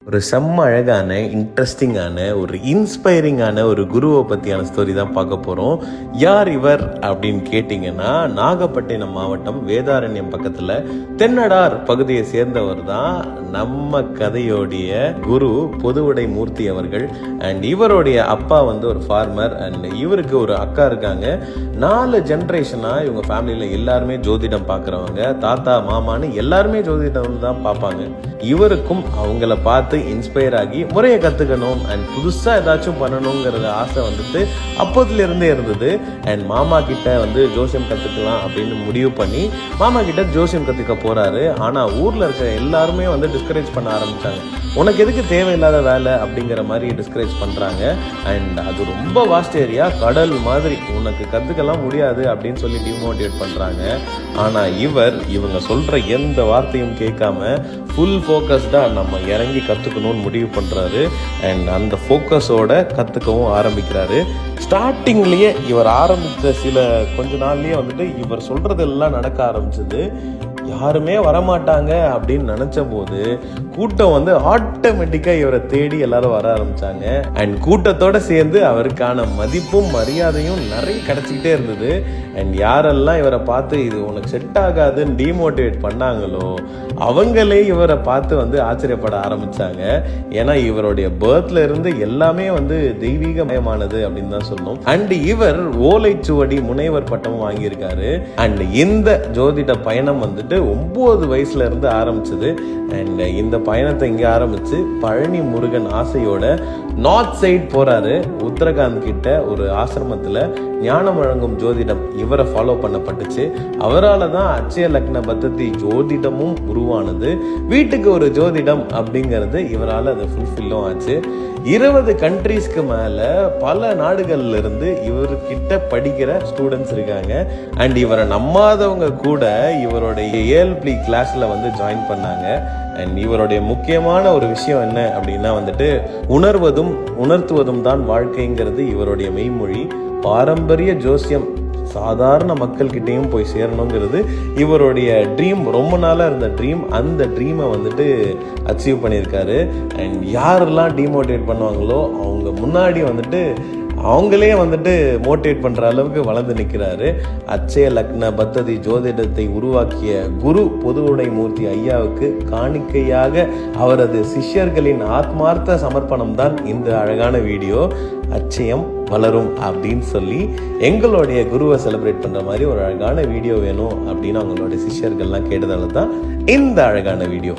ஒரு செம்ம அழகான இன்ட்ரெஸ்டிங்கான ஒரு இன்ஸ்பைரிங்கான ஒரு குருவை பற்றியான ஸ்டோரி தான் பார்க்க போகிறோம். யார் இவர் அப்படின்னு கேட்டிங்கன்னா, நாகப்பட்டினம் மாவட்டம் வேதாரண்யம் பக்கத்தில் தென்னடார் பகுதியை சேர்ந்தவர் தான் நம்ம கதையோடைய குரு பொதுவுடை மூர்த்தி அவர்கள். அண்ட் இவருடைய அப்பா வந்து ஒரு ஃபார்மர் அண்ட் இவருக்கு ஒரு அக்கா இருக்காங்க. 4 ஜென்ரேஷனாக இவங்க ஃபேமிலியில் எல்லாருமே ஜோதிடம் பார்க்குறவங்க. தாத்தா மாமான்னு எல்லாருமே ஜோதிடம் தான் பார்ப்பாங்க. இவருக்கும் அவங்கள பார்த்து இன்ஸ்பயர் ஆகி முறையை கற்றுக்கணும் அண்ட் புதுசாக ஏதாச்சும் பண்ணணுங்கிறத ஆசை வந்துட்டு அப்போதுலேருந்தே இருந்தது. அண்ட் மாமா கிட்ட வந்து ஜோசியம் கற்றுக்கலாம் அப்படின்னு முடிவு பண்ணி மாமா கிட்ட ஜோசியம் கற்றுக்க போகிறாரு. ஆனால் ஊரில் இருக்கிற எல்லாருமே வந்து டிஸ்கரேஜ் பண்ண ஆரம்பித்தாங்க. உனக்கு எதுக்கு தேவையில்லாத வேலை அப்படிங்கிற மாதிரி டிஸ்கரேஜ் பண்ணுறாங்க. அண்ட் அது ரொம்ப வாஸ்ட் ஏரியா, கடல் மாதிரி, உனக்கு கற்றுக்கலாம் முடியாது அப்படின்னு சொல்லி டிமோட்டிவேட் பண்ணுறாங்க. ஆனால் இவங்க சொல்கிற எந்த வார்த்தையும் கேட்காம ஃபுல் ஃபோக்கஸ்டாக நம்ம இறங்கி கற்றுக்கணும்னு முடிவு பண்ணுறாரு. அண்ட் அந்த ஃபோக்கஸோட கற்றுக்கவும் ஆரம்பிக்கிறாரு. ஸ்டார்டிங்லேயே இவர் ஆரம்பித்த கொஞ்ச நாள்லேயே வந்துட்டு இவர் சொல்கிறதெல்லாம் நடக்க ஆரம்பிச்சது. யாருமே வரமாட்டாங்க அப்படின்னு நினைச்ச போது கூட்டம் வந்து ஆட்டோமேட்டிக்காக இவரை தேடி எல்லாரும் வர ஆரம்பிச்சாங்க. அண்ட் கூட்டத்தோட சேர்ந்து அவருக்கான மதிப்பும் மரியாதையும் நிறைய கிடைச்சிக்கிட்டே இருந்தது. அண்ட் யாரெல்லாம் இவரை பார்த்து இது உனக்கு செட் ஆகாதுன்னு டிமோட்டிவேட் பண்ணாங்களோ அவங்களே இவரை பார்த்து வந்து ஆச்சரியப்பட ஆரம்பிச்சாங்க. ஏன்னா இவருடைய பர்த்ல இருந்து எல்லாமே வந்து தெய்வீகமயமானது அப்படின்னு தான் சொல்லணும். அண்ட் இவர் ஓலைச்சுவடி முனைவர் பட்டமும் வாங்கியிருக்காரு. அண்ட் இந்த ஜோதிட பயணம் வந்துட்டு 9 வயசுல இருந்து ஆரம்பிச்சது. அண்ட் இந்த பயணத்தை இங்க ஆரம்பிச்சு பழனி முருகன் ஆசையோட நார்த் சைட் போறாரு. உத்தரகாண்ட் கிட்ட ஒரு ஆசிரமத்துல ஞானம் வழங்கும் ஜோதிடம் இவரை ஃபாலோ பண்ணப்பட்டுச்சு. அவரால் தான் அட்சய லக்ன பத்ததி ஜோதிடமும் உருவானது. வீட்டுக்கு ஒரு ஜோதிடம் அப்படிங்கிறது இவரால் அது ஃபுல்ஃபில்லும் ஆச்சு. 20 கண்ட்ரீஸ்க்கு மேல பல நாடுகள்ல இருந்து இவர்கிட்ட படிக்கிற ஸ்டூடெண்ட்ஸ் இருக்காங்க. அண்ட் இவரை நம்பாதவங்க கூட இவருடைய ஏஎல்பி கிளாஸ்ல வந்து ஜாயின் பண்ணாங்க. அண்ட் இவருடைய முக்கியமான ஒரு விஷயம் என்ன அப்படின்னா வந்துட்டு உணர்வதும் உணர்த்துவதும் தான் வாழ்க்கைங்கிறது இவருடைய மெய்மொழி. பாரம்பரிய ஜோசியம் சாதாரண மக்கள்கிட்டையும் போய் சேரணுங்கிறது இவருடைய ட்ரீம். ரொம்ப நாளாக இருந்த ட்ரீம். அந்த ட்ரீமை வந்துட்டு அச்சீவ் பண்ணியிருக்காரு. அண்ட் யாரெல்லாம் டிமோட்டிவேட் பண்ணுவாங்களோ அவங்க முன்னாடி வந்துட்டு அவங்களே வந்துட்டு மோட்டிவேட் பண்ணுற அளவுக்கு வளர்ந்து நிற்கிறாரு. அட்சய லக்ன பத்ததி ஜோதிடத்தை உருவாக்கிய குரு பொதுவுடை மூர்த்தி ஐயாவுக்கு காணிக்கையாக அவரது சிஷ்யர்களின் ஆத்மார்த்த சமர்ப்பணம் தான் இந்த அழகான வீடியோ. அச்சயம் வளரும் அப்படின்னு சொல்லி எங்களுடைய குருவை செலிப்ரேட் பண்ணுற மாதிரி ஒரு அழகான வீடியோ வேணும் அப்படின்னு அவங்களுடைய சிஷ்யர்கள்லாம் கேட்டதால தான் இந்த அழகான வீடியோ.